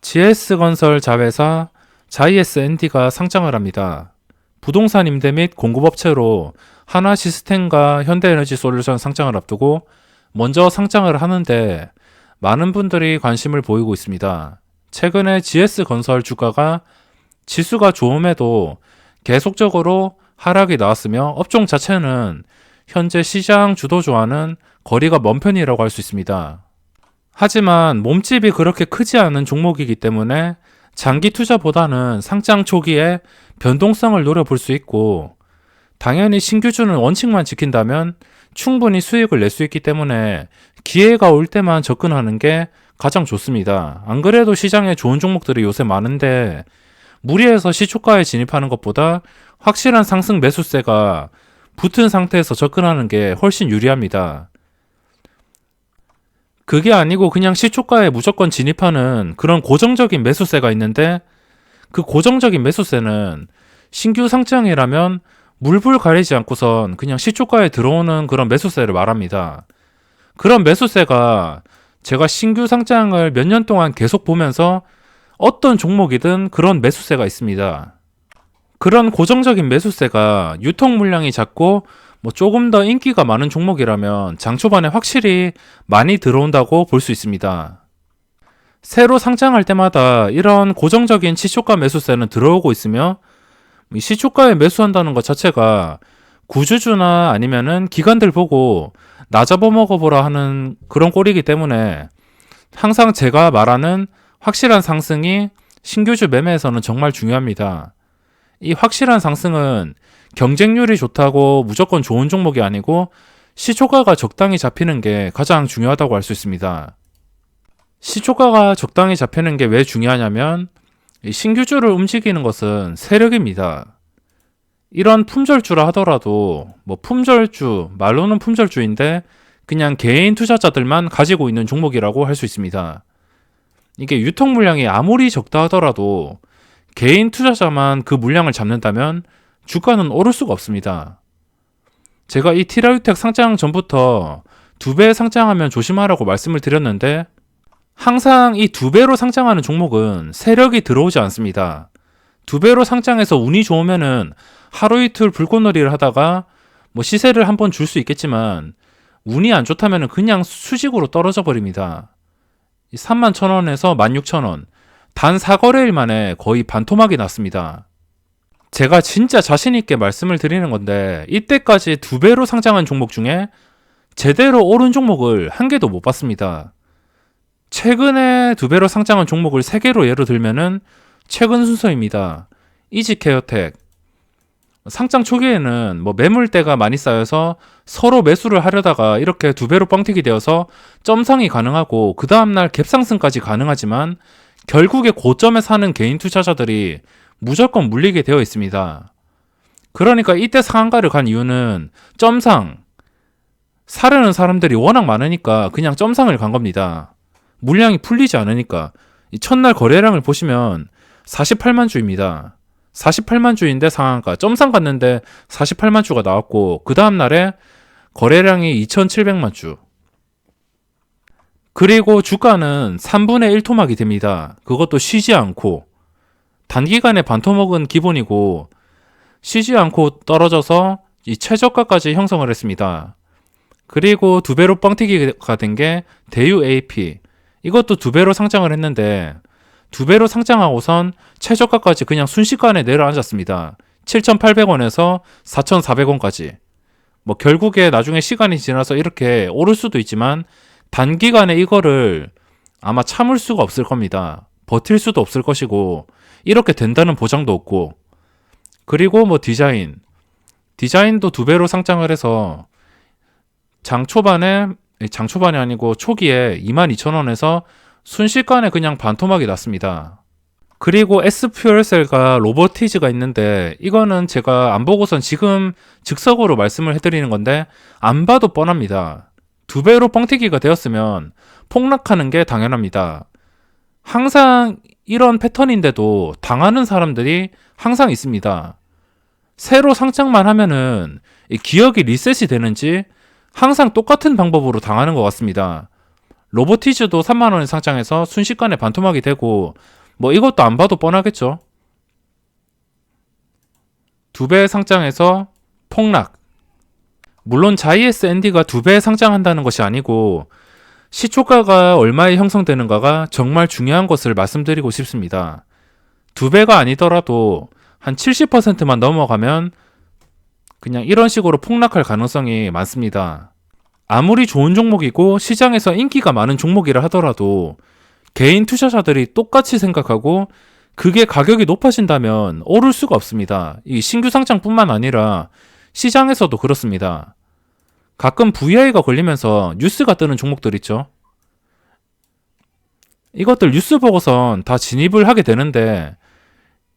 GS건설 자회사 자이에스ND가 상장을 합니다. 부동산 임대 및 공급업체로 하나시스템과 현대에너지솔루션 상장을 앞두고 먼저 상장을 하는데 많은 분들이 관심을 보이고 있습니다. 최근에 GS건설 주가가 지수가 좋음에도 계속적으로 하락이 나왔으며 업종 자체는 현재 시장 주도주와는 거리가 먼 편이라고 할 수 있습니다. 하지만 몸집이 그렇게 크지 않은 종목이기 때문에 장기 투자보다는 상장 초기에 변동성을 노려볼 수 있고, 당연히 신규주는 원칙만 지킨다면 충분히 수익을 낼 수 있기 때문에 기회가 올 때만 접근하는 게 가장 좋습니다. 안 그래도 시장에 좋은 종목들이 요새 많은데 무리해서 시초가에 진입하는 것보다 확실한 상승 매수세가 붙은 상태에서 접근하는 게 훨씬 유리합니다. 그게 아니고 그냥 시초가에 무조건 진입하는 그런 고정적인 매수세가 있는데, 그 고정적인 매수세는 신규 상장이라면 물불 가리지 않고선 그냥 시초가에 들어오는 그런 매수세를 말합니다. 그런 매수세가 제가 신규 상장을 몇 년 동안 계속 보면서 어떤 종목이든 그런 매수세가 있습니다. 그런 고정적인 매수세가 유통 물량이 작고 조금 더 인기가 많은 종목이라면 장 초반에 확실히 많이 들어온다고 볼 수 있습니다. 새로 상장할 때마다 이런 고정적인 시초가 매수세는 들어오고 있으며, 시초가에 매수한다는 것 자체가 구주주나 아니면은 기관들 보고 나 잡아먹어보라 하는 그런 꼴이기 때문에 항상 제가 말하는 확실한 상승이 신규주 매매에서는 정말 중요합니다. 이 확실한 상승은 경쟁률이 좋다고 무조건 좋은 종목이 아니고 시초가가 적당히 잡히는 게 가장 중요하다고 할 수 있습니다. 시초가가 적당히 잡히는 게 왜 중요하냐면, 신규주를 움직이는 것은 세력입니다. 이런 품절주라 하더라도 품절주, 말로는 품절주인데 그냥 개인 투자자들만 가지고 있는 종목이라고 할 수 있습니다. 이게 유통 물량이 아무리 적다 하더라도 개인 투자자만 그 물량을 잡는다면 주가는 오를 수가 없습니다. 제가 이 티라유텍 상장 전부터 2배 상장하면 조심하라고 말씀을 드렸는데, 항상 이 2배로 상장하는 종목은 세력이 들어오지 않습니다. 2배로 상장해서 운이 좋으면은 하루 이틀 불꽃놀이를 하다가 시세를 한번 줄 수 있겠지만, 운이 안 좋다면은 그냥 수직으로 떨어져 버립니다. 31,000원에서 16,000원, 단 4거래일 만에 거의 반토막이 났습니다. 제가 진짜 자신있게 말씀을 드리는 건데, 이때까지 2배로 상장한 종목 중에 제대로 오른 종목을 한 개도 못 봤습니다. 최근에 2배로 상장한 종목을 3개로 예로 들면은 최근 순서입니다. 이지케어텍. 상장 초기에는 매물대가 많이 쌓여서 서로 매수를 하려다가 이렇게 2배로 뻥튀기 되어서 점상이 가능하고 그 다음날 갭상승까지 가능하지만 결국에 고점에 사는 개인 투자자들이 무조건 물리게 되어 있습니다. 그러니까 이때 상한가를 간 이유는 점상, 사려는 사람들이 워낙 많으니까 그냥 점상을 간 겁니다. 물량이 풀리지 않으니까. 이 첫날 거래량을 보시면 48만 주입니다. 48만 주인데 상한가, 점상 갔는데 48만 주가 나왔고, 그 다음날에 거래량이 2700만 주. 그리고 주가는 3분의 1 토막이 됩니다. 그것도 쉬지 않고. 단기간에 반토막은 기본이고 쉬지 않고 떨어져서 이 최저가까지 형성을 했습니다. 그리고 2배로 뻥튀기가 된 게 대유 AP. 이것도 2배로 상장을 했는데 2배로 상장하고선 최저가까지 그냥 순식간에 내려앉았습니다. 7,800원에서 4,400원까지. 결국에 나중에 시간이 지나서 이렇게 오를 수도 있지만 단기간에 이거를 아마 참을 수가 없을 겁니다. 버틸 수도 없을 것이고 이렇게 된다는 보장도 없고. 그리고 디자인도 2배로 상장을 해서 장 초반이 아니고 초기에 22,000원에서 순식간에 그냥 반토막이 났습니다. 그리고 S퓨얼셀과 로보티즈가 있는데, 이거는 제가 안 보고선 지금 즉석으로 말씀을 해드리는 건데 안 봐도 뻔합니다. 2배로 뻥튀기가 되었으면 폭락하는 게 당연합니다. 항상 이런 패턴인데도 당하는 사람들이 항상 있습니다. 새로 상장만 하면은 기억이 리셋이 되는지 항상 똑같은 방법으로 당하는 것 같습니다. 로보티즈도 3만원에 상장해서 순식간에 반토막이 되고 뭐 이것도 안 봐도 뻔하겠죠. 2배 상장해서 폭락. 물론 자이에스 앤디가 2배 상장한다는 것이 아니고 시초가가 얼마에 형성되는가가 정말 중요한 것을 말씀드리고 싶습니다. 2배가 아니더라도 한 70%만 넘어가면 그냥 이런 식으로 폭락할 가능성이 많습니다. 아무리 좋은 종목이고 시장에서 인기가 많은 종목이라 하더라도 개인 투자자들이 똑같이 생각하고 그게 가격이 높아진다면 오를 수가 없습니다. 이 신규 상장뿐만 아니라 시장에서도 그렇습니다. 가끔 VI가 걸리면서 뉴스가 뜨는 종목들 있죠. 이것들 뉴스 보고선 다 진입을 하게 되는데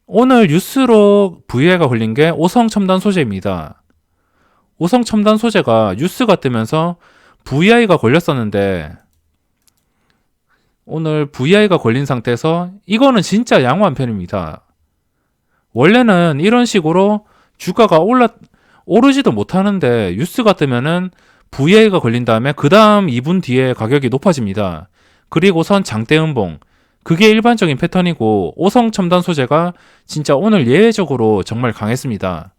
오늘 뉴스로 VI가 걸린 게 오성첨단 소재입니다. 오성첨단 소재가 뉴스가 뜨면서 VI가 걸렸었는데 오늘 VI가 걸린 상태에서 이거는 진짜 양호한 편입니다. 원래는 이런 식으로 주가가 오르지도 못하는데 뉴스가 뜨면은 VI가 걸린 다음에 그 다음 2분 뒤에 가격이 높아집니다. 그리고선 장대음봉. 그게 일반적인 패턴이고 오성첨단 소재가 진짜 오늘 예외적으로 정말 강했습니다.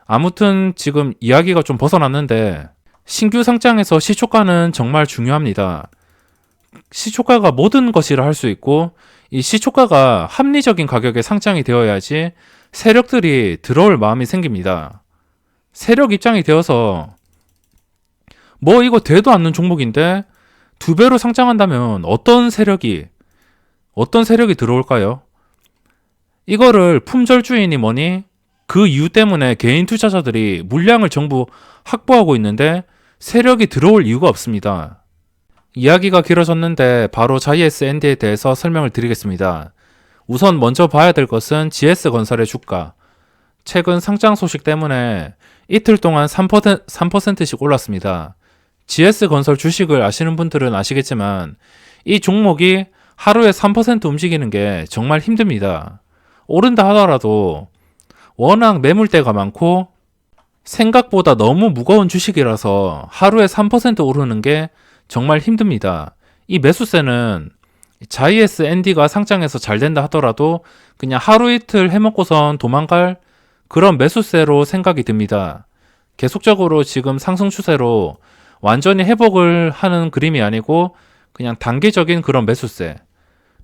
아무튼 지금 이야기가 좀 벗어났는데 신규 상장에서 시초가는 정말 중요합니다. 시초가가 모든 것이라 할 수 있고 이 시초가가 합리적인 가격에 상장이 되어야지 세력들이 들어올 마음이 생깁니다. 세력 입장이 되어서 뭐 이거 되도 않는 종목인데 2배로 상장한다면 어떤 세력이 들어올까요? 이거를 품절주의니 뭐니 그 이유 때문에 개인 투자자들이 물량을 전부 확보하고 있는데 세력이 들어올 이유가 없습니다. 이야기가 길어졌는데 바로 자이에스 앤디에 대해서 설명을 드리겠습니다. 우선 먼저 봐야 될 것은 GS건설의 주가. 최근 상장 소식 때문에 이틀 동안 3%씩 올랐습니다. GS건설 주식을 아시는 분들은 아시겠지만 이 종목이 하루에 3% 움직이는 게 정말 힘듭니다. 오른다 하더라도 워낙 매물대가 많고 생각보다 너무 무거운 주식이라서 하루에 3% 오르는 게 정말 힘듭니다. 이 매수세는 자이에스 앤디가 상장해서 잘 된다 하더라도 그냥 하루 이틀 해먹고선 도망갈 그런 매수세로 생각이 듭니다. 계속적으로 지금 상승 추세로 완전히 회복을 하는 그림이 아니고 그냥 단기적인 그런 매수세.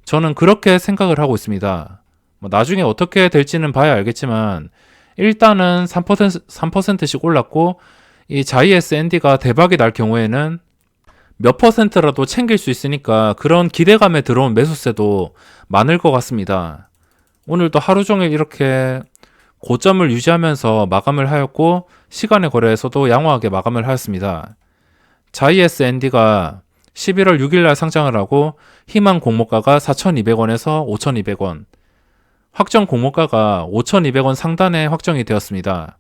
저는 그렇게 생각을 하고 있습니다. 나중에 어떻게 될지는 봐야 알겠지만 일단은 3%씩 올랐고 이 자이에스 앤디가 대박이 날 경우에는 몇 퍼센트라도 챙길 수 있으니까 그런 기대감에 들어온 매수세도 많을 것 같습니다. 오늘도 하루 종일 이렇게 고점을 유지하면서 마감을 하였고 시간의 거래에서도 양호하게 마감을 하였습니다. 자이에스 앤디가 11월 6일날 상장을 하고 희망 공모가가 4,200원에서 5,200원, 확정 공모가가 5,200원 상단에 확정이 되었습니다.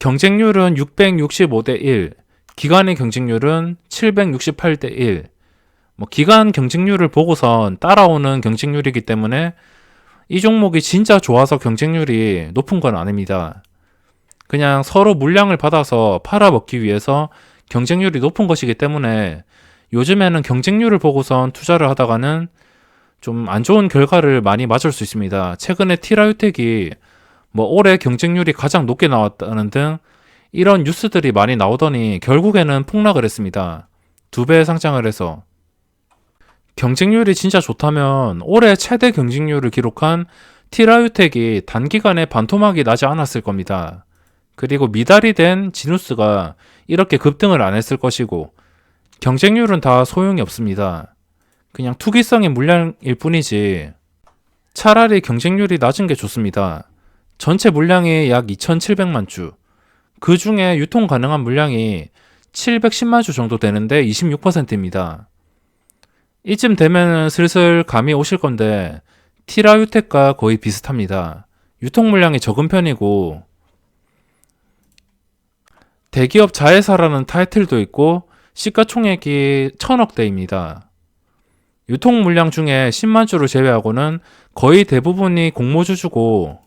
경쟁률은 665대 1, 기간의 경쟁률은 768대 1. 기간 경쟁률을 보고선 따라오는 경쟁률이기 때문에 이 종목이 진짜 좋아서 경쟁률이 높은 건 아닙니다. 그냥 서로 물량을 받아서 팔아먹기 위해서 경쟁률이 높은 것이기 때문에 요즘에는 경쟁률을 보고선 투자를 하다가는 좀 안 좋은 결과를 많이 맞을 수 있습니다. 최근에 티라유텍이 올해 경쟁률이 가장 높게 나왔다는 등 이런 뉴스들이 많이 나오더니 결국에는 폭락을 했습니다. 2배 상장을 해서. 경쟁률이 진짜 좋다면 올해 최대 경쟁률을 기록한 티라유텍이 단기간에 반토막이 나지 않았을 겁니다. 그리고 미달이 된 지누스가 이렇게 급등을 안 했을 것이고 경쟁률은 다 소용이 없습니다. 그냥 투기성의 물량일 뿐이지 차라리 경쟁률이 낮은 게 좋습니다. 전체 물량이 약 2,700만 주, 그 중에 유통 가능한 물량이 710만 주 정도 되는데 26%입니다. 이쯤 되면 슬슬 감이 오실 건데 티라유텍과 거의 비슷합니다. 유통 물량이 적은 편이고 대기업 자회사라는 타이틀도 있고 시가총액이 1,000억대입니다. 유통 물량 중에 10만 주를 제외하고는 거의 대부분이 공모주주고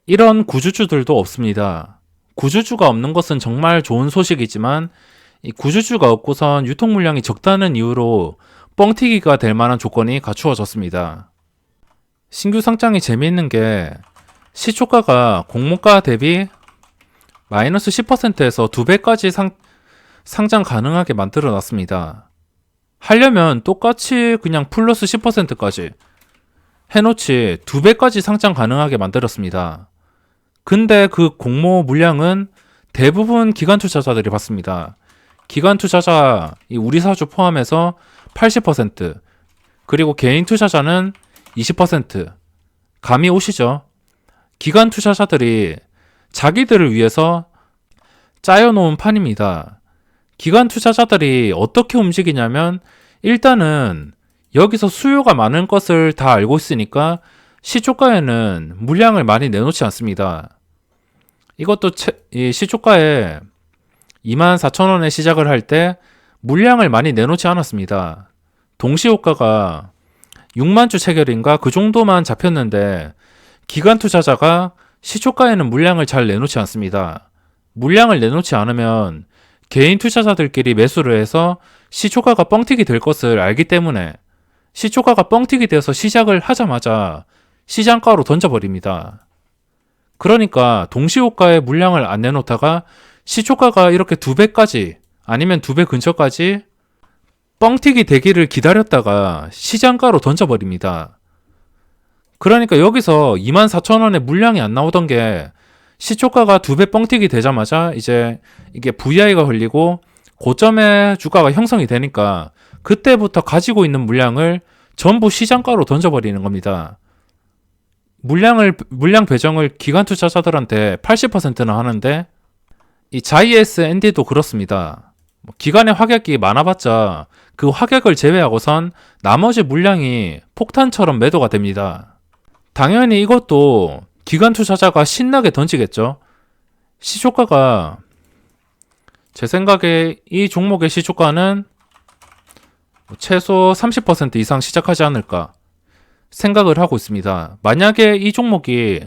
이런 구주주들도 없습니다. 구주주가 없는 것은 정말 좋은 소식이지만 이 구주주가 없고선 유통 물량이 적다는 이유로 뻥튀기가 될 만한 조건이 갖추어졌습니다. 신규 상장이 재미있는 게 시초가가 공모가 대비 마이너스 10%에서 2배까지 상장 가능하게 만들어 놨습니다. 하려면 똑같이 그냥 플러스 10%까지 해놓지 2배까지 상장 가능하게 만들었습니다. 근데 그 공모 물량은 대부분 기관 투자자들이 받습니다. 기관 투자자, 우리 사주 포함해서 80%, 그리고 개인 투자자는 20%. 감이 오시죠? 기관 투자자들이 자기들을 위해서 짜여놓은 판입니다. 기관 투자자들이 어떻게 움직이냐면 일단은 여기서 수요가 많은 것을 다 알고 있으니까 시초가에는 물량을 많이 내놓지 않습니다. 이것도 시초가에 24,000원에 시작을 할 때 물량을 많이 내놓지 않았습니다. 동시효과가 6만 주 체결인가 그 정도만 잡혔는데 기관 투자자가 시초가에는 물량을 잘 내놓지 않습니다. 물량을 내놓지 않으면 개인 투자자들끼리 매수를 해서 시초가가 뻥튀기 될 것을 알기 때문에 시초가가 뻥튀기 되어서 시작을 하자마자 시장가로 던져버립니다. 그러니까 동시효과에 물량을 안 내놓다가 시초가가 이렇게 2배까지 아니면 2배 근처까지 뻥튀기 되기를 기다렸다가 시장가로 던져버립니다. 그러니까 여기서 24,000원에 물량이 안 나오던 게 시초가가 2배 뻥튀기 되자마자 이제 이게 VI가 걸리고 고점에 주가가 형성이 되니까 그때부터 가지고 있는 물량을 전부 시장가로 던져버리는 겁니다. 물량 배정을 기관 투자자들한테 80%나 하는데 이 자이에스 ND도 그렇습니다. 기관의 확약이 많아봤자 그 확약을 제외하고선 나머지 물량이 폭탄처럼 매도가 됩니다. 당연히 이것도 기관 투자자가 신나게 던지겠죠. 시초가가 제 생각에 이 종목의 시초가는 최소 30% 이상 시작하지 않을까 생각을 하고 있습니다. 만약에 이 종목이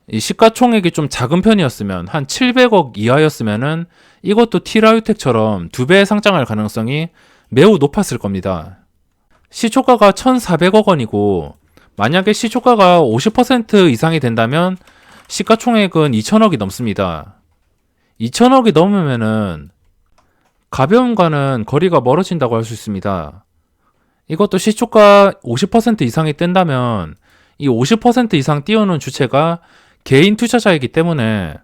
이 시가총액이 좀 작은 편이었으면 한 700억 이하였으면은 이것도 티라유텍처럼 2배 상장할 가능성이 매우 높았을 겁니다. 시초가가 1,400억 원이고 만약에 시초가가 50% 이상이 된다면 시가총액은 2,000억이 넘습니다. 2,000억이 넘으면은 가벼움과는 거리가 멀어진다고 할 수 있습니다. 이것도 시초가 50% 이상이 뜬다면 이 50% 이상 띄우는 주체가 개인 투자자이기 때문에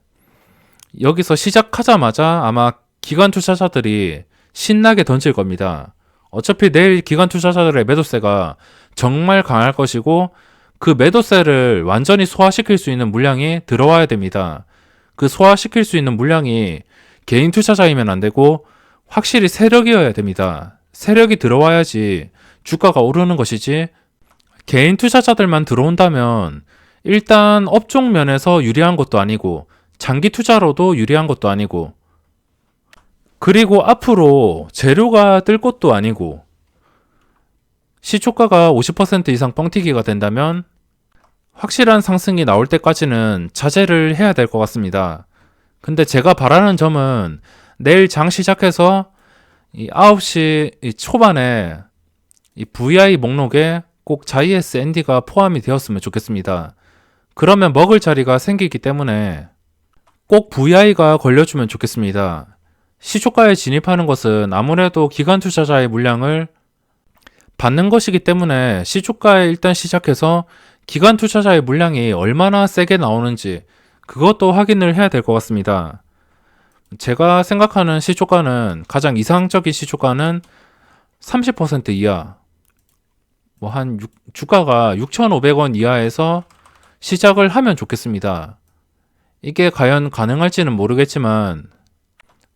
여기서 시작하자마자 아마 기관 투자자들이 신나게 던질 겁니다. 어차피 내일 기관 투자자들의 매도세가 정말 강할 것이고 그 매도세를 완전히 소화시킬 수 있는 물량이 들어와야 됩니다. 그 소화시킬 수 있는 물량이 개인 투자자이면 안 되고 확실히 세력이어야 됩니다. 세력이 들어와야지 주가가 오르는 것이지 개인 투자자들만 들어온다면 일단 업종 면에서 유리한 것도 아니고 장기 투자로도 유리한 것도 아니고 그리고 앞으로 재료가 뜰 것도 아니고 시초가가 50% 이상 뻥튀기가 된다면 확실한 상승이 나올 때까지는 자제를 해야 될 것 같습니다. 근데 제가 바라는 점은 내일 장 시작해서 이 9시 초반에 이 VI 목록에 꼭 자이에스 ND가 포함이 되었으면 좋겠습니다. 그러면 먹을 자리가 생기기 때문에 꼭 VI가 걸려주면 좋겠습니다. 시초가에 진입하는 것은 아무래도 기관 투자자의 물량을 받는 것이기 때문에 시초가에 일단 시작해서 기관 투자자의 물량이 얼마나 세게 나오는지 그것도 확인을 해야 될 것 같습니다. 제가 생각하는 시초가는 가장 이상적인 시초가는 30% 이하 주가가 6,500원 이하에서 시작을 하면 좋겠습니다. 이게 과연 가능할지는 모르겠지만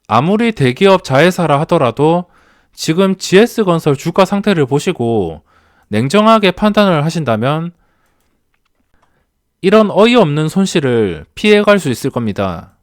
아무리 대기업 자회사라 하더라도 지금 GS건설 주가 상태를 보시고 냉정하게 판단을 하신다면 이런 어이없는 손실을 피해갈 수 있을 겁니다.